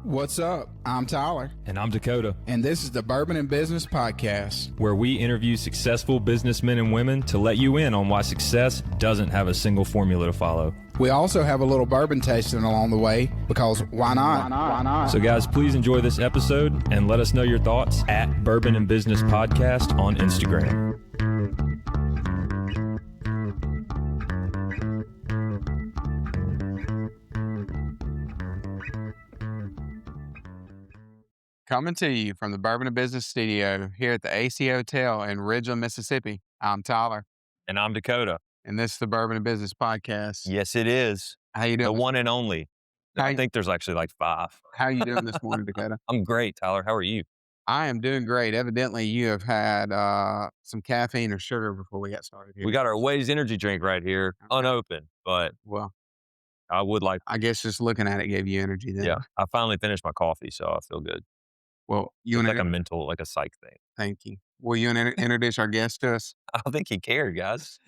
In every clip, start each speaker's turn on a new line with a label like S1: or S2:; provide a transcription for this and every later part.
S1: What's up? I'm Tyler.
S2: And I'm Dakota.
S1: And this is the Bourbon and Business Podcast,
S2: where we interview successful businessmen and women to let you in on why success doesn't have a single formula to follow.
S1: We also have a little bourbon tasting along the way, because why not?
S3: Why not?
S2: So guys, please enjoy this episode and let us know your thoughts at Bourbon and Business Podcast on Instagram.
S3: Coming to you from the Bourbon and Business Studio here at the AC Hotel in Ridgeland, Mississippi. I'm Tyler.
S2: And I'm Dakota.
S3: And this is the Bourbon and Business Podcast.
S2: Yes, it is.
S3: How you doing?
S2: The one and only. I think there's actually like 5.
S3: How you doing this morning, Dakota?
S2: I'm great, Tyler. How are you?
S3: I am doing great. Evidently, you have had some caffeine or sugar before we got started here.
S2: We got our Waze energy drink right here, unopened, but
S3: well,
S2: I would like.
S3: I guess just looking at it gave you energy then.
S2: Yeah, I finally finished my coffee, so I feel good.
S3: Well, you
S2: it's like a mental, like a psych thing.
S3: Thank you. Will you introduce our guest to us?
S2: I don't think he cared, guys.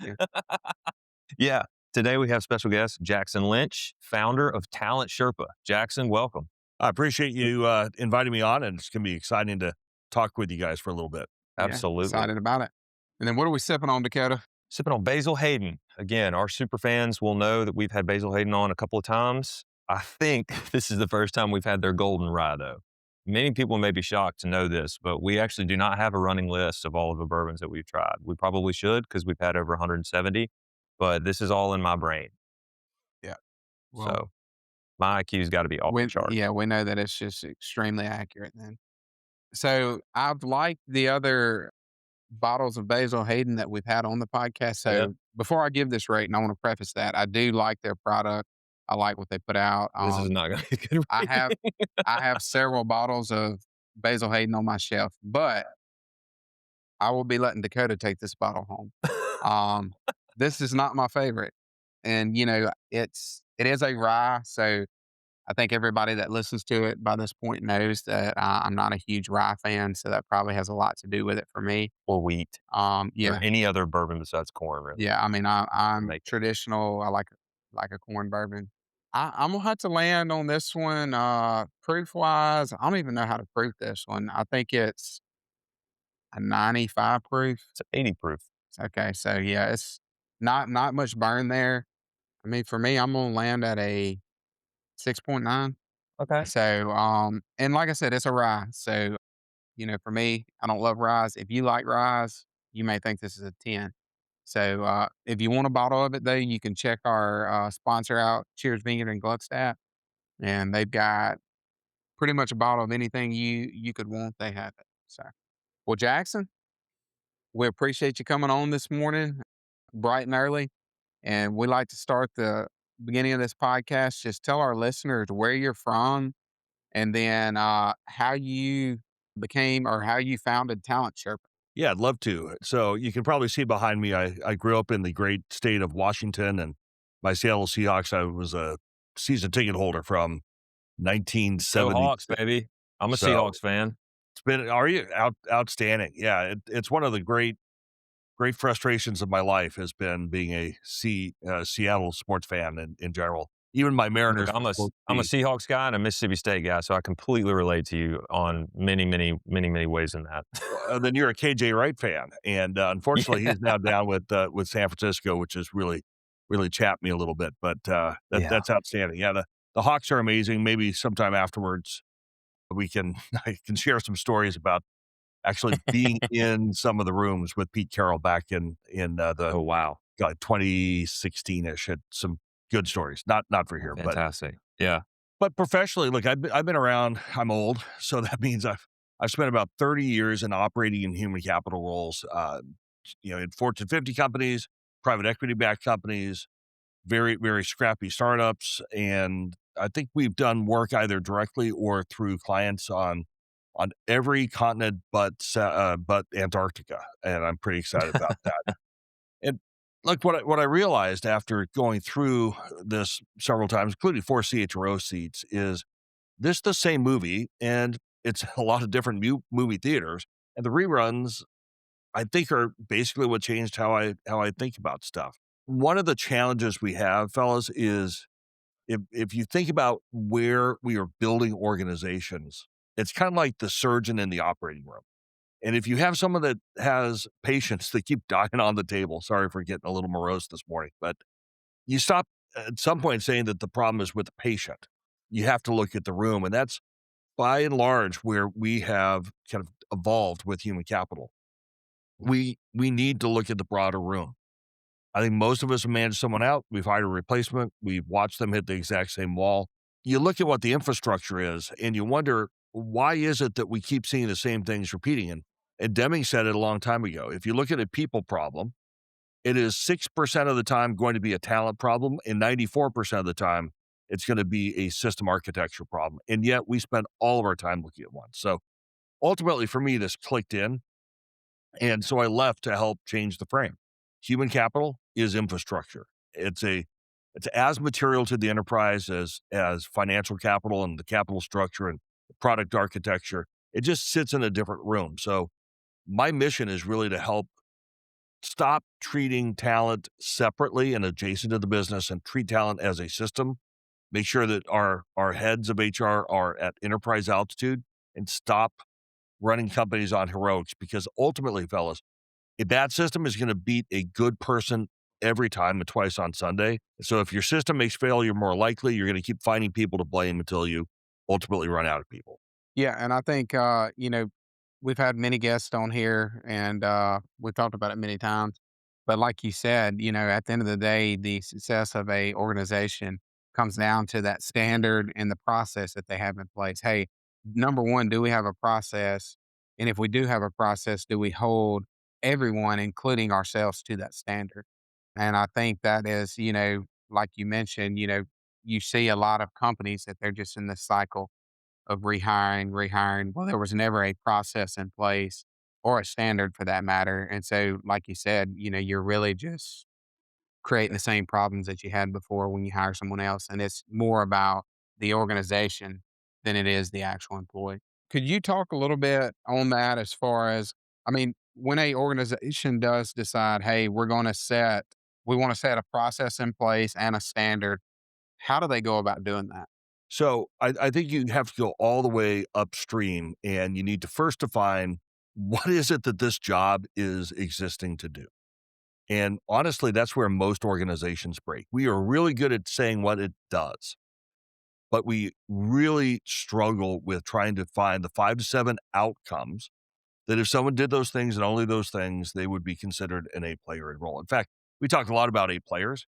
S2: Yeah. Today we have special guest Jackson Lynch, founder of Talent Sherpa. Jackson, welcome.
S4: I appreciate you inviting me on, and it's going to be exciting to talk with you guys for a little bit.
S2: Absolutely.
S3: Excited about it. And then what are we sipping on, Dakota?
S2: Sipping on Basil Hayden. Again, our super fans will know that we've had Basil Hayden on a couple of times. I think this is the first time we've had their Golden Rye, though. Many people may be shocked to know this, but we actually do not have a running list of all of the bourbons that we've tried. We probably should, because we've had over 170, but this is all in my brain.
S3: Yeah.
S2: Well, so my IQ's got to be off the chart.
S3: Yeah, we know that it's just extremely accurate then. So I've liked the other bottles of Basil Hayden that we've had on the podcast. So before I give this rating, I want to preface that I do like their product. I like what they put out.
S2: This is not going to be good.
S3: I have several bottles of Basil Hayden on my shelf, but I will be letting Dakota take this bottle home. This is not my favorite, and it is a rye, so I think everybody that listens to it by this point knows that I'm not a huge rye fan, so that probably has a lot to do with it for me.
S2: Or wheat.
S3: Yeah.
S2: Or any other bourbon besides corn, really.
S3: Yeah, I mean, I'm traditional. I like a corn bourbon. I'm going to have to land on this one. Proof-wise, I don't even know how to proof this one. I think it's a 95 proof.
S2: It's 80 proof.
S3: Okay, so yeah, it's not much burn there. I mean, for me, I'm going to land at a 6.9.
S2: Okay.
S3: So, and like I said, it's a rye. So, for me, I don't love ryes. If you like ryes, you may think this is a 10. So, if you want a bottle of it, though, you can check our sponsor out, Cheers Vineyard in Gluckstadt, and they've got pretty much a bottle of anything you could want. They have it. So, well, Jackson, we appreciate you coming on this morning, bright and early, and we like to start the beginning of this podcast. Just tell our listeners where you're from, and then how you became or how you founded Talent Sherpa.
S4: Yeah, I'd love to. So you can probably see behind me, I grew up in the great state of Washington, and my Seattle Seahawks, I was a season ticket holder from 1970.
S2: Go Hawks, baby. I'm a Seahawks fan.
S4: It's been, are you? Outstanding. Yeah, it's one of the great frustrations of my life has been being a Seattle sports fan in general. Even my Mariners.
S2: Look, I'm a Seahawks guy and a Mississippi State guy, so I completely relate to you on many, many, many, many ways in that.
S4: Then you're a KJ Wright fan, and unfortunately, he's now down with San Francisco, which has really chapped me a little bit. But that's outstanding. Yeah, the Hawks are amazing. Maybe sometime afterwards, I can share some stories about actually being in some of the rooms with Pete Carroll back in the 2016-ish. Had some good stories, not for here,
S2: fantastic.
S4: But professionally, look, I've been around. I'm old, so that means I've spent about 30 years in operating in human capital roles. In Fortune 50 companies, private equity backed companies, very very scrappy startups, and I think we've done work either directly or through clients on every continent but Antarctica, and I'm pretty excited about that. And like what I realized after going through this several times, including 4 CHRO seats, is this the same movie, and it's a lot of different movie theaters, and the reruns, I think, are basically what changed how I think about stuff. One of the challenges we have, fellas, is if you think about where we are building organizations, it's kind of like the surgeon in the operating room. And if you have someone that has patients that keep dying on the table, sorry for getting a little morose this morning, but you stop at some point saying that the problem is with the patient. You have to look at the room. And that's by and large where we have kind of evolved with human capital. We need to look at the broader room. I think most of us have managed someone out. We've hired a replacement. We've watched them hit the exact same wall. You look at what the infrastructure is and you wonder, why is it that we keep seeing the same things repeating? And Deming said it a long time ago. If you look at a people problem, it is 6% of the time going to be a talent problem, and 94% of the time, it's going to be a system architecture problem. And yet we spend all of our time looking at one. So ultimately, for me, this clicked in. And so I left to help change the frame. Human capital is infrastructure. It's as material to the enterprise as financial capital and the capital structure and product architecture. It just sits in a different room. So my mission is really to help stop treating talent separately and adjacent to the business and treat talent as a system. Make sure that our heads of HR are at enterprise altitude and stop running companies on heroics, because ultimately, fellas, a bad system is going to beat a good person every time and twice on Sunday. So if your system makes failure more likely, you're going to keep finding people to blame until you ultimately run out of people.
S3: Yeah, and I think we've had many guests on here, and we've talked about it many times. But like you said, at the end of the day, the success of a organization comes down to that standard and the process that they have in place. Hey, number one, do we have a process? And if we do have a process, do we hold everyone, including ourselves, to that standard? And I think that is, like you mentioned, you see a lot of companies that they're just in this cycle of rehiring. Well, there was never a process in place or a standard for that matter. And so, like you said, you're really just creating the same problems that you had before when you hire someone else. And it's more about the organization than it is the actual employee. Could you talk a little bit on that as far as, I mean, when a organization does decide, hey, we want to set a process in place and a standard, how do they go about doing that?
S4: So I think you have to go all the way upstream, and you need to first define what is it that this job is existing to do. And honestly, that's where most organizations break. We are really good at saying what it does, but we really struggle with trying to find the 5 to 7 outcomes that if someone did those things and only those things, they would be considered an A player and role. In fact, we talk a lot about A players,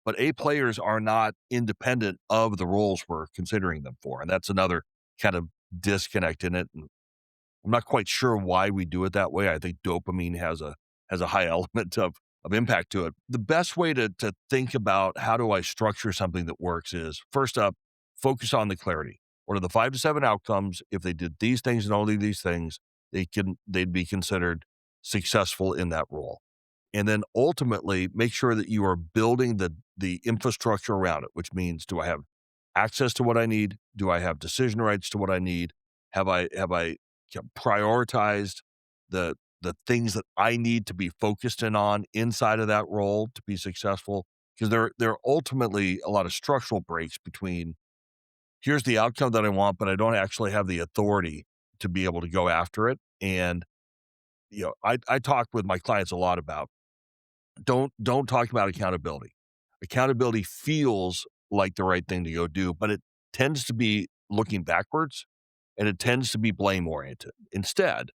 S4: but A players are not independent of the roles we're considering them for. And that's another kind of disconnect in it. And I'm not quite sure why we do it that way. I think dopamine has a high element of impact to it. The best way to think about how do I structure something that works is, first up, focus on the clarity. What are the 5 to 7 outcomes? If they did these things and only these things, they'd be considered successful in that role. And then ultimately make sure that you are building the infrastructure around it, which means, do I have access to what I need? Do I have decision rights to what I need? Have I prioritized the things that I need to be focused in on inside of that role to be successful? Because there are ultimately a lot of structural breaks between, here's the outcome that I want, but I don't actually have the authority to be able to go after it. And I talk with my clients a lot about, don't talk about accountability. Accountability feels like the right thing to go do, but it tends to be looking backwards, and it tends to be blame oriented. Instead,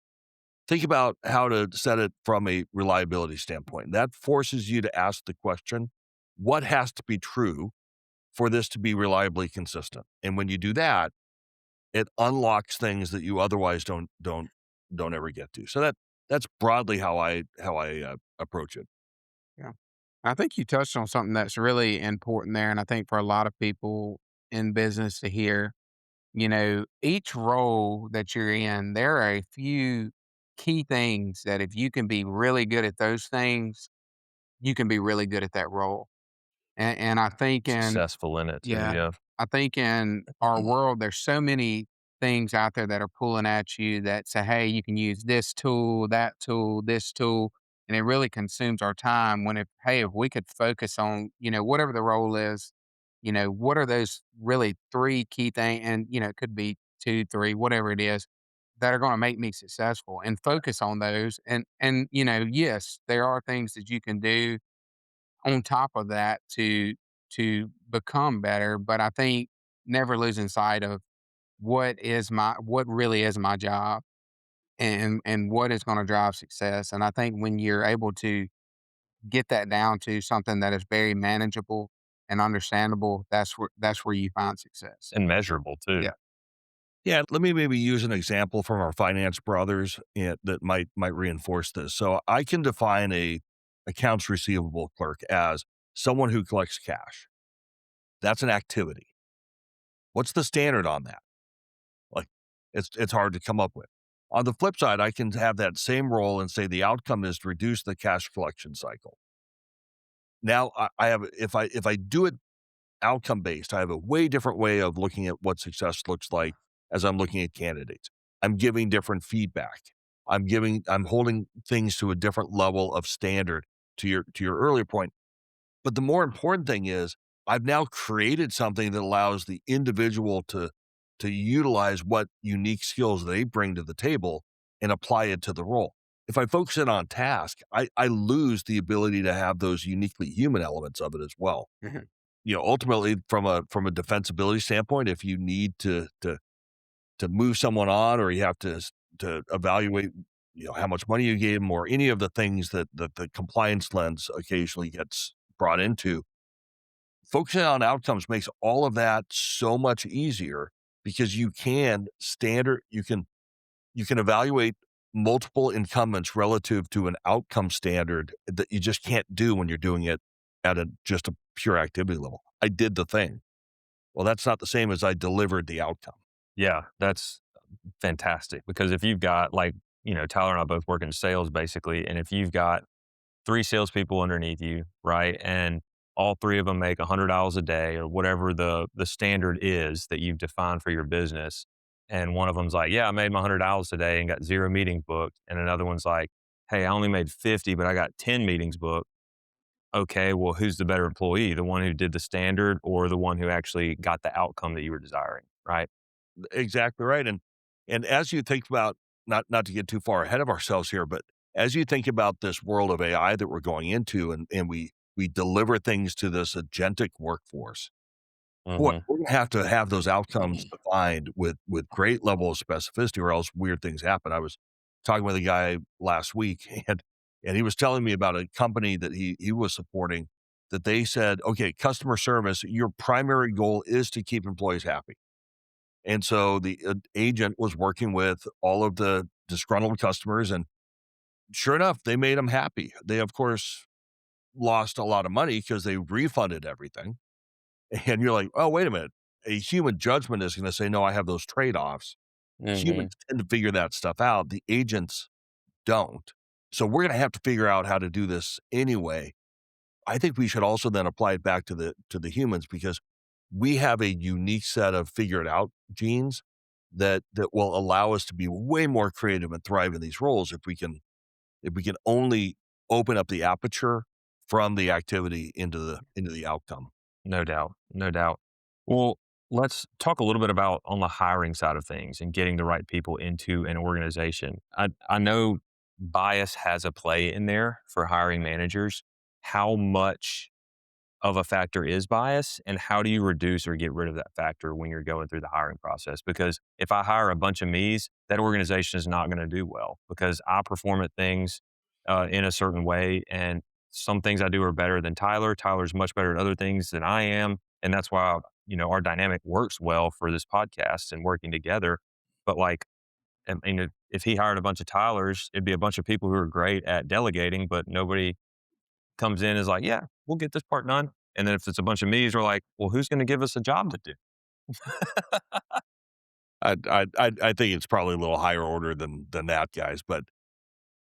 S4: think about how to set it from a reliability standpoint. That forces you to ask the question, what has to be true for this to be reliably consistent? And when you do that, it unlocks things that you otherwise don't ever get to. So that's broadly how I approach it.
S3: Yeah. I think you touched on something that's really important there. And I think for a lot of people in business to hear, each role that you're in, there are a few key things that if you can be really good at those things, you can be really good at that role. And I think
S2: Successful in it too.
S3: yeah,
S2: Yeah.
S3: I think in our world, there's so many things out there that are pulling at you that say, hey, you can use this tool, that tool, this tool. And it really consumes our time when if we could focus on, whatever the role is, what are those really three key things? And, it could be two, three, whatever it is that are going to make me successful and focus on those. And, yes, there are things that you can do on top of that to become better. But I think never losing sight of what really is my job and what is going to drive success. And I think when you're able to get that down to something that is very manageable and understandable, that's where you find success.
S2: And measurable too.
S3: Yeah.
S4: Yeah, let me maybe use an example from our finance brothers that might reinforce this. So I can define a accounts receivable clerk as someone who collects cash. That's an activity. What's the standard on that? Like, it's hard to come up with. On the flip side, I can have that same role and say the outcome is to reduce the cash collection cycle. Now I have if I do it outcome based, I have a way different way of looking at what success looks like as I'm looking at candidates. I'm giving different feedback. I'm holding things to a different level of standard to your earlier point. But the more important thing is I've now created something that allows the individual to utilize what unique skills they bring to the table and apply it to the role. If I focus it on task, I lose the ability to have those uniquely human elements of it as well.
S3: Mhm.
S4: Ultimately from a defensibility standpoint, if you need to move someone on, or you have to evaluate, how much money you gave them, or any of the things that the compliance lens occasionally gets brought into, focusing on outcomes makes all of that so much easier because you can evaluate multiple incumbents relative to an outcome standard that you just can't do when you're doing it at just a pure activity level. I did the thing. Well, that's not the same as I delivered the outcome.
S2: Yeah, that's fantastic because if you've got Tyler and I both work in sales basically, and if you've got three salespeople underneath you, right, and all three of them make $100 a day or whatever the standard is that you've defined for your business, and one of them's like, "Yeah, I made my $100 today and got 0 meetings booked," and another one's like, "Hey, I only made 50, but I got 10 meetings booked." Okay, well, who's the better employee? The one who did the standard or the one who actually got the outcome that you were desiring, right?
S4: Exactly right. And as you think about, not to get too far ahead of ourselves here, but as you think about this world of AI that we're going into, and we deliver things to this agentic workforce, boy,
S2: Mhm.
S4: we're gonna have those outcomes defined with great level of specificity, or else weird things happen. I was talking with a guy last week, and he was telling me about a company that he was supporting, that they said, okay, customer service, your primary goal is to keep employees happy. And so the agent was working with all of the disgruntled customers, and sure enough, they made them happy. They, of course, lost a lot of money because they refunded everything. And you're like, oh, wait a minute. A human judgment is going to say, no, I have those trade offs. Humans
S2: Mhm.
S4: tend to figure that stuff out. The agents don't. So we're going to have to figure out how to do this anyway. I think we should also then apply it back to the humans, because we have a unique set of figure it out genes that will allow us to be way more creative and thrive in these roles if we can only open up the aperture from the activity into the outcome.
S2: No doubt. No doubt. Well, let's talk a little bit about on the hiring side of things and getting the right people into an organization. I know bias has a play in there for hiring managers. How much of a factor is bias, and how do you reduce or get rid of that factor when you're going through the hiring process? Because if I hire a bunch of me's, that organization is not going to do well because I perform at things in a certain way, and some things I do are better than Tyler. Tyler's much better at other things than I am, and that's why our dynamic works well for this podcast and working together. But if he hired a bunch of Tylers, it'd be a bunch of people who are great at delegating, but nobody comes in is like, yeah, we'll get this part done. And then if it's a bunch of me's, we're like, well, who's going to give us a job to do?
S4: I think it's probably a little higher order than that, guys. But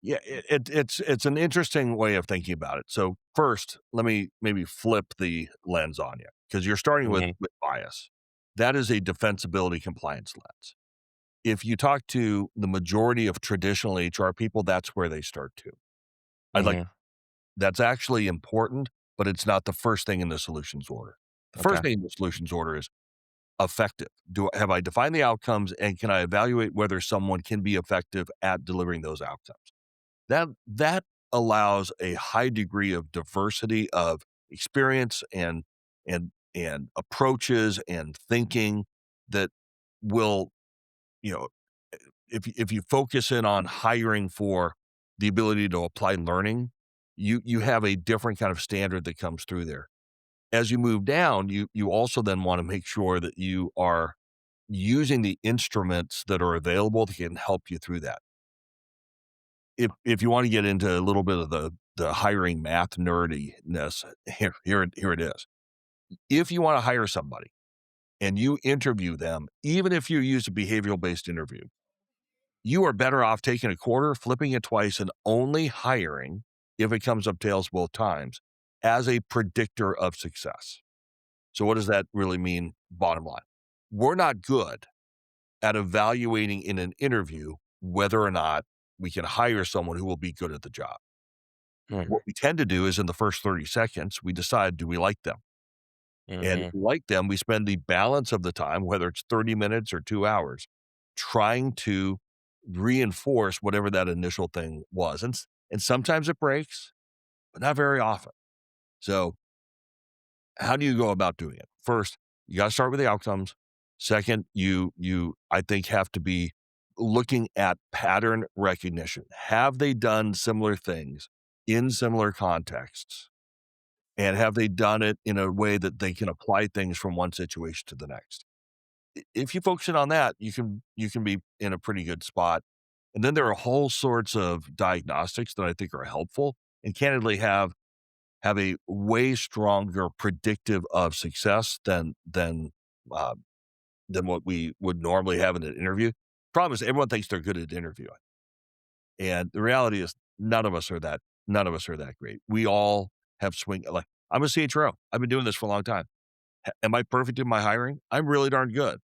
S4: yeah, it's an interesting way of thinking about it. So first, let me maybe flip the lens on you, because you're starting with
S2: Mhm.
S4: bias. That is a defensibility compliance lens. If you talk to the majority of traditional HR people, that's where they start to. I'd like
S2: Mhm.
S4: That's actually important, but it's not the first thing in the solutions order. The
S2: Okay.
S4: first thing in the solutions order is effective. Have I defined the outcomes, and can I evaluate whether someone can be effective at delivering those outcomes? That allows a high degree of diversity of experience and approaches and thinking that will, you know, if you focus in on hiring for the ability to apply learning, you have a different kind of standard that comes through there. As you move down, you also then want to make sure that you are using the instruments that are available that can help you through that. If you want to get into a little bit of the hiring math nerdiness, here it is. If you want to hire somebody and you interview them, even if you use a behavioral based interview, you are better off taking a quarter, flipping it twice, and only hiring if it comes up tails both times as a predictor of success. So what does that really mean? Bottom line, we're not good at evaluating in an interview whether or not we can hire someone who will be good at the job. What we tend to do is in the first 30 seconds, we decide, do we like them? And if
S2: Mm-hmm.
S4: we like them, we spend the balance of the time, whether it's 30 minutes or 2 hours, trying to reinforce whatever that initial thing was. And sometimes it breaks, but not very often. So how do you go about doing it? First, you got to start with the outcomes. Second, you I think have to be looking at pattern recognition. Have they done similar things in similar contexts? And have they done it in a way that they can apply things from one situation to the next? If you focus in on that, you can be in a pretty good spot. And then there are whole sorts of diagnostics that I think are helpful and candidly have a way stronger predictive of success uh, than what we would normally have in an interview. Problem is everyone thinks they're good at interviewing. And the reality is none of us are that great. We all have swing like I'm a CHRO. I've been doing this for a long time. Am I perfect in my hiring? I'm really darn good.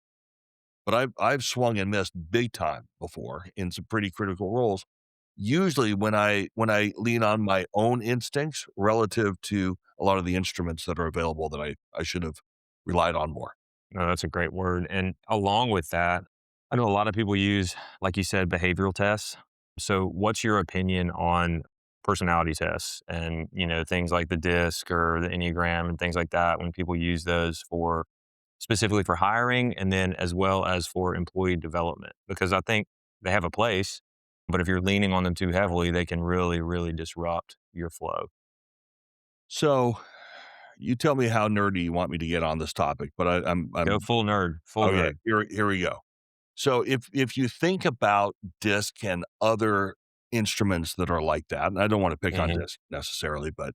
S4: But I've swung and missed big time before in some pretty critical roles. Usually when I lean on my own instincts relative to a lot of the instruments that are available that I should have relied on more.
S2: No, that's a great word. And along with that, I know a lot of people use, like you said, behavioral tests. So what's your opinion on personality tests and, things like the DISC or the Enneagram and things like that when people use those for specifically for hiring and then as well as for employee development? Because I think they have a place, but if you're leaning on them too heavily, they can really, really disrupt your flow.
S4: So you tell me how nerdy you want me to get on this topic, but
S2: Go
S4: I'm
S2: full nerd, full
S4: okay.
S2: nerd.
S4: Here we go. So if you think about DISC and other instruments that are like that, and I don't want to pick on
S2: Hmm.
S4: DISC necessarily, but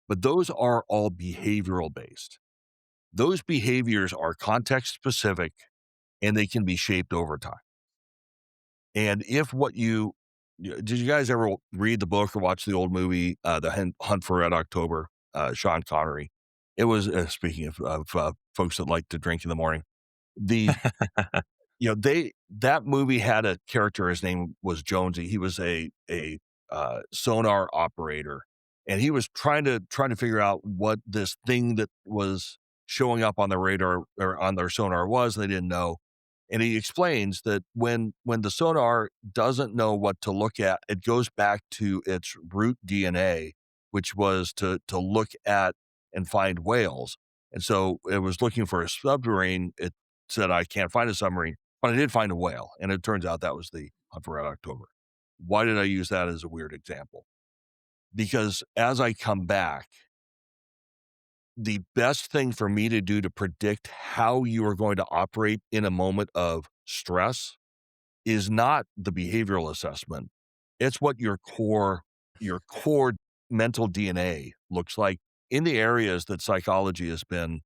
S4: those are all behavioral based. Those behaviors are context specific and they can be shaped over time. And if what did you guys ever read the book or watch the old movie, The Hunt for Red October, Sean Connery? It was, speaking of folks that like to drink in the morning, the, that movie had a character, his name was Jonesy. He was a sonar operator and he was trying to figure out what this thing that was showing up on the radar or on their sonar was. They didn't know. And he explains that when the sonar doesn't know what to look at, it goes back to its root DNA, which was to look at and find whales. And so it was looking for a submarine. It said, I can't find a submarine, but I did find a whale. And it turns out that was the Hunt for Red October. Why did I use that as a weird example? Because as I come back, the best thing for me to do to predict how you are going to operate in a moment of stress is not the behavioral assessment. It's what your core mental DNA looks like in the areas that psychology has been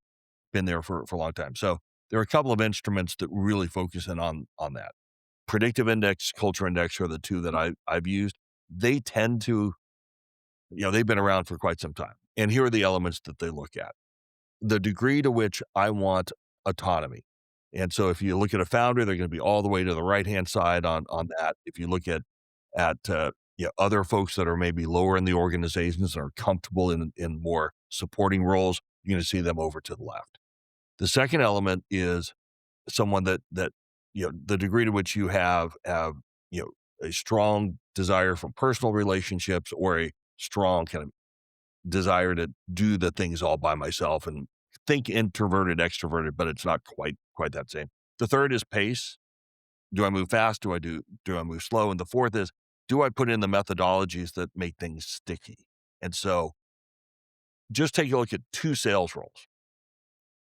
S4: there for a long time. So there are a couple of instruments that really focus in on that. Predictive index, culture index are the two that I've used. They tend to, they've been around for quite some time. And here are the elements that they look at: the degree to which I want autonomy. And so if you look at a founder, they're going to be all the way to the right-hand side on that. If you look at other folks that are maybe lower in the organizations and are comfortable in more supporting roles, you're going to see them over to the left. The second element is someone that the degree to which you have a strong desire for personal relationships or a strong kind of desire to do the things all by myself and think introverted, extroverted, but it's not quite that same. The third is pace. Do I move fast? Do I move slow? And the fourth is, do I put in the methodologies that make things sticky? And so just take a look at 2 sales roles.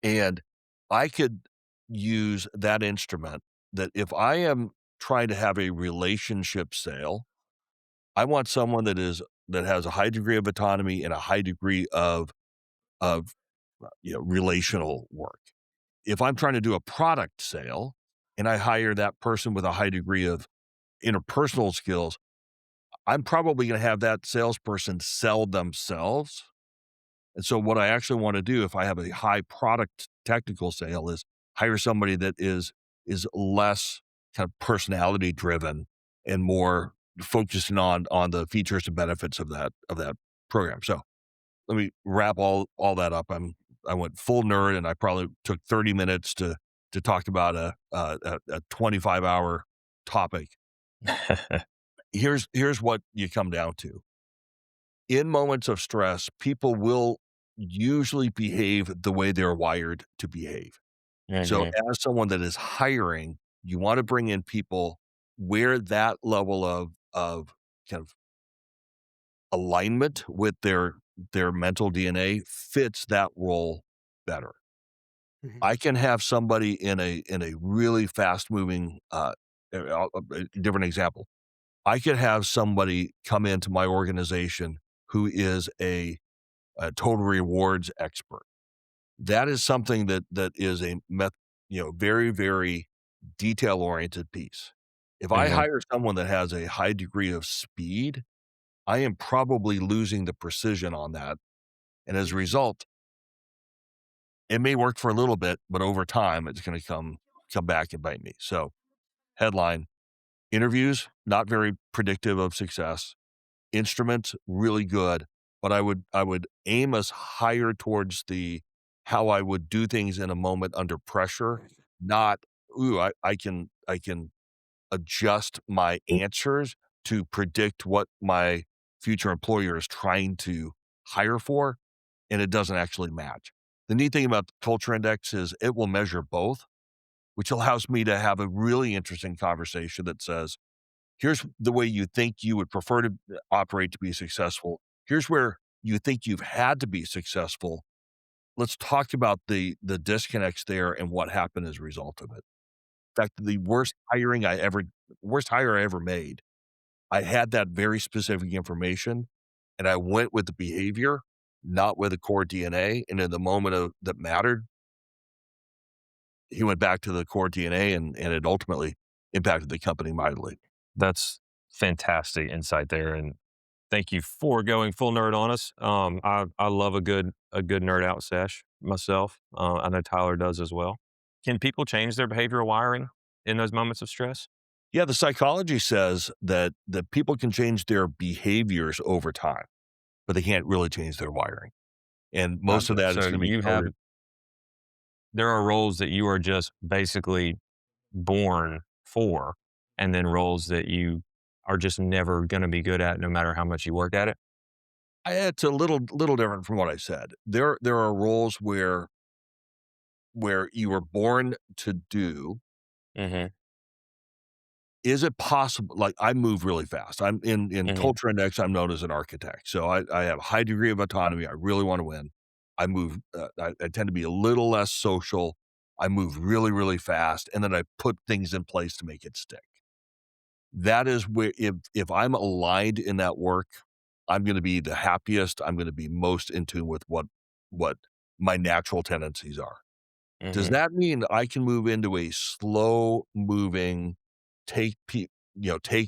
S4: And I could use that instrument that if I am trying to have a relationship sale, I want someone that has a high degree of autonomy and a high degree of relational work. If I'm trying to do a product sale and I hire that person with a high degree of interpersonal skills, I'm probably going to have that salesperson sell themselves. And so what I actually want to do if I have a high product technical sale is hire somebody that is less kind of personality driven and more focusing on the features and benefits of that program. So let me wrap all that up. I went full nerd and I probably took 30 minutes to talk about a 25-hour topic. Here's what you come down to. In moments of stress, people will usually behave the way they're wired to behave. So as someone that is hiring, you want to bring in people where that level of kind of alignment with their mental DNA fits that role better. I can have somebody in a really fast moving different example. I could have somebody come into my organization who is a total rewards expert. That is something that is a very, very detail oriented piece. If I hire someone that has a high degree of speed, I am probably losing the precision on that. And as a result, it may work for a little bit, but over time, it's going to come back and bite me. So headline, interviews, not very predictive of success. Instruments, really good. But I would aim us higher towards how I would do things in a moment under pressure, not, I can adjust my answers to predict what my future employer is trying to hire for, and it doesn't actually match. The neat thing about the culture index is it will measure both, which allows me to have a really interesting conversation that says, here's the way you think you would prefer to operate to be successful. Here's where you think you've had to be successful. Let's talk about the disconnects there and what happened as a result of it. In fact, the worst hire I ever made, I had that very specific information and I went with the behavior, not with the core DNA. And in the moment that mattered, he went back to the core DNA and it ultimately impacted the company mightily.
S2: That's fantastic insight there. And thank you for going full nerd on us. I love a good nerd out sesh myself. I know Tyler does as well. Can people change their behavioral wiring in those moments of stress?
S4: Yeah, the psychology says that people can change their behaviors over time, but they can't really change their wiring. And most of that is going to be coded.
S2: There are roles that you are just basically born for, and then roles that you are just never going to be good at no matter how much you work at it?
S4: It's a little different from what I said. There are roles where you were born to do. Is it possible? Like I move really fast. I'm in culture index. I'm known as an architect. So I have a high degree of autonomy. I really want to win. I move. I tend to be a little less social. I move really, really fast. And then I put things in place to make it stick. That is where, if I'm aligned in that work, I'm going to be the happiest. I'm going to be most in tune with what my natural tendencies are. Does that mean I can move into a slow moving, take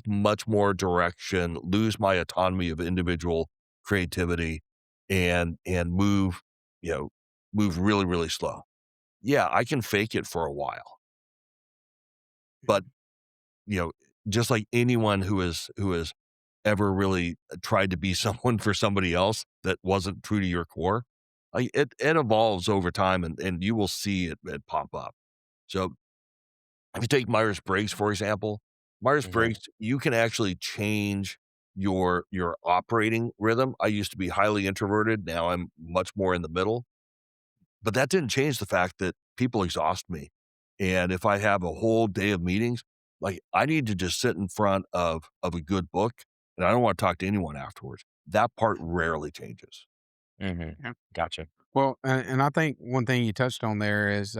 S4: much more direction, lose my autonomy of individual creativity, and move really, really slow? Yeah, I can fake it for a while, but just like anyone who has ever really tried to be someone for somebody else that wasn't true to your core, Like it evolves over time, and you will see it pop up. So if you take Myers-Briggs, for example,
S2: Mhm.
S4: Myers-Briggs, you can actually change your operating rhythm. I used to be highly introverted. Now I'm much more in the middle. But that didn't change the fact that people exhaust me. And if I have a whole day of meetings, like I need to just sit in front of a good book and I don't want to talk to anyone afterwards. That part rarely changes.
S2: Mhm.
S3: Yeah.
S2: Gotcha.
S3: Well, and I think one thing you touched on there is,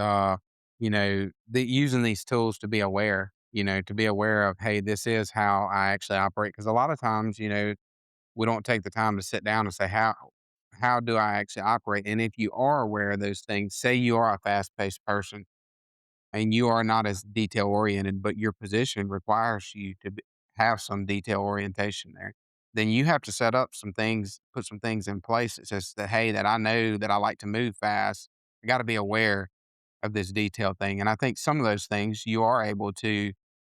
S3: using these tools to be aware, to be aware of, hey, this is how I actually operate. Because a lot of times, we don't take the time to sit down and say, how do I actually operate? And if you are aware of those things, say you are a fast paced person and you are not as detail oriented, but your position requires you to have some detail orientation there. Then you have to set up some things, put some things in place that says that, hey, that I know that I like to move fast. I got to be aware of this detail thing. And I think some of those things you are able to,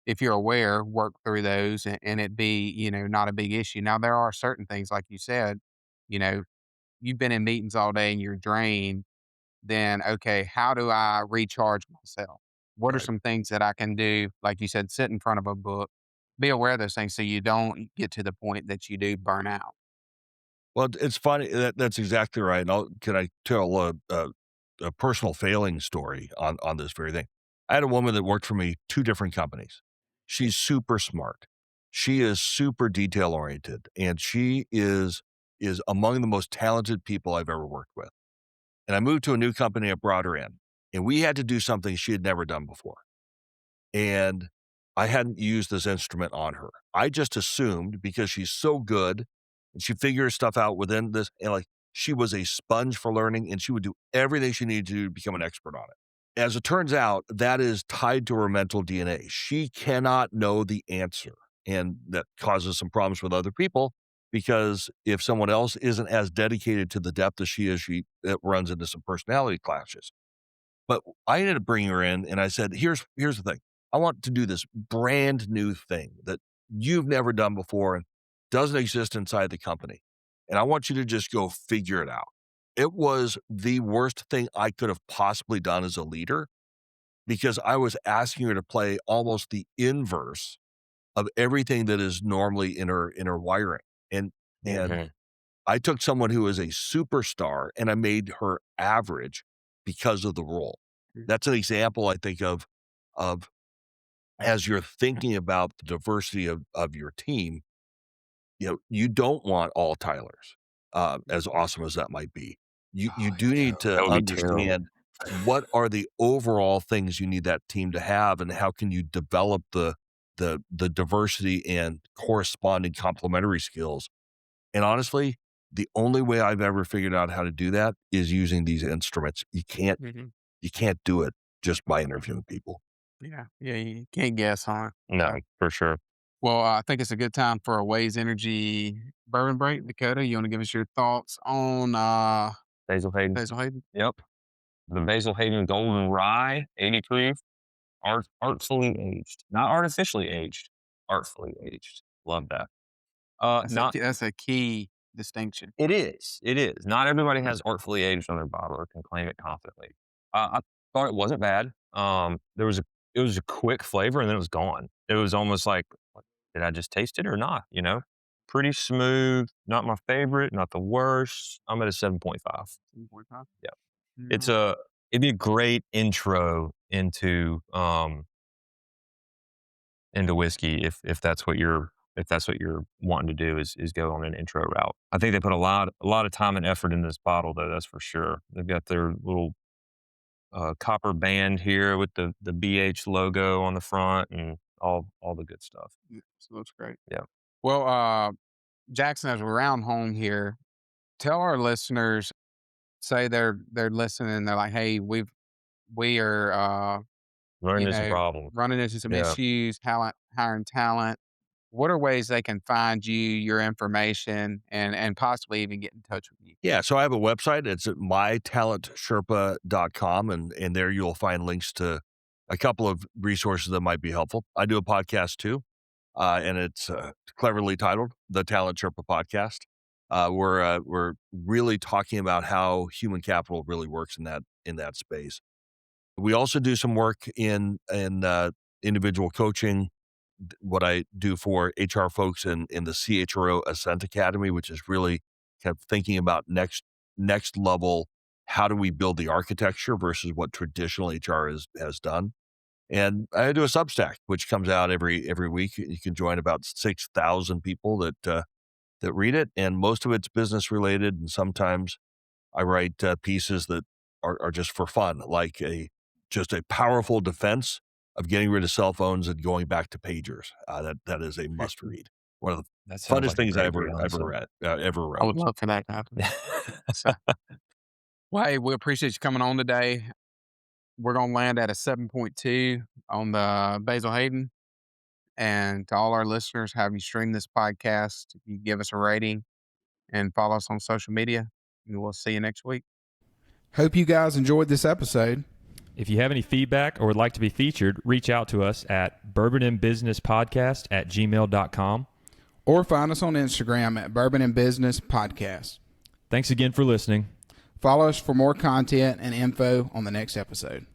S3: if you're aware, work through those and it be, not a big issue. Now, there are certain things, like you said, you know, you've been in meetings all day and you're drained, then okay, how do I recharge myself? What are
S4: Right.
S3: some things that I can do? Like you said, sit in front of a book, be aware of those things so you don't get to the point that you do burn out.
S4: Well, it's funny. That's exactly right. And can I tell a personal failing story on this very thing? I had a woman that worked for me 2 different companies. She's super smart. She is super detail oriented, and she is among the most talented people I've ever worked with. And I moved to a new company. I brought her in, and we had to do something she had never done before. And I hadn't used this instrument on her. I just assumed because she's so good and she figures stuff out within this, and like she was a sponge for learning and she would do everything she needed to do to become an expert on it. As it turns out, that is tied to her mental DNA. She cannot know the answer. And that causes some problems with other people because if someone else isn't as dedicated to the depth as she is, it runs into some personality clashes. But I ended up bringing her in and I said, here's the thing. I want to do this brand new thing that you've never done before and doesn't exist inside the company. And I want you to just go figure it out. It was the worst thing I could have possibly done as a leader because I was asking her to play almost the inverse of everything that is normally in her wiring. And
S2: Mhm.
S4: I took someone who is a superstar and I made her average because of the role.
S3: Mm.
S4: That's an example I think of as you're thinking about the diversity of your team, you don't want all Tylers, as awesome as that might be. You
S3: Oh,
S4: do need
S2: That
S4: to
S2: would be terrible.
S4: understand what are the overall things you need that team to have and how can you develop the diversity and corresponding complementary skills. And honestly, the only way I've ever figured out how to do that is using these instruments.
S3: mhm.
S4: You can't do it just by interviewing people.
S3: Yeah. Yeah. You can't guess, huh?
S2: No,
S3: Yeah.
S2: for sure.
S3: Well, I think it's a good time for a Waze Energy bourbon break. Dakota, you want to give us your thoughts on
S2: Basil Hayden.
S3: Basil Hayden?
S2: Yep. The Basil Hayden Golden Rye, 80 proof, artfully aged, not artificially aged, artfully aged. Love that. Not
S3: That's a key distinction.
S2: It is. It is. Not everybody
S3: Mm.
S2: has artfully aged on their bottle or can claim it confidently. I thought it wasn't bad. It was a quick flavor and then it was gone. It was almost like, did I just taste it or not? Pretty smooth. Not my favorite. Not the worst. I'm at a 7.5.
S3: 7.5.
S2: Yeah, it's
S3: Mm.
S2: a it'd be a great intro into whiskey if that's what you're wanting to do is go on an intro route. I think they put a lot of time and effort into this bottle though, that's for sure. They've got their little copper band here with the BH logo on the front and all the good stuff.
S3: Yeah, so that's great.
S2: Yeah.
S3: Well, Jackson, as we're around home here, tell our listeners, say they're listening, they're like, hey, we are
S2: Learn
S3: you
S2: is a
S3: know,
S2: problem.
S3: running into some
S2: Yeah.
S3: issues, hiring talent. What are ways they can find you, your information, and possibly even get in touch with you?
S4: Yeah, so I have a website. It's at mytalentsherpa.com, and there you'll find links to a couple of resources that might be helpful. I do a podcast too, and it's cleverly titled the Talent Sherpa Podcast. We're really talking about how human capital really works in that space. We also do some work in individual coaching. What I do for HR folks in the CHRO Ascent Academy, which is really kind of thinking about next level. How do we build the architecture versus what traditional HR has done? And I do a Substack, which comes out every week. You can join about 6,000 people that read it, and most of it's business related. And sometimes I write pieces that are just for fun, like just a powerful defense of getting rid of cell phones and going back to pagers. That is a must read. One of the funnest things I ever read, ever wrote.
S3: I would love for that to happen. So, well, hey, we appreciate you coming on today. We're going to land at a 7.2 on the Basil Hayden. And to all our listeners, have you stream this podcast, you give us a rating and follow us on social media. And we'll see you next week.
S1: Hope you guys enjoyed this episode.
S5: If you have any feedback or would like to be featured, reach out to us at bourbonandbusinesspodcast@gmail.com.
S1: Or find us on Instagram at Bourbon and Business Podcast.
S5: Thanks again for listening.
S1: Follow us for more content and info on the next episode.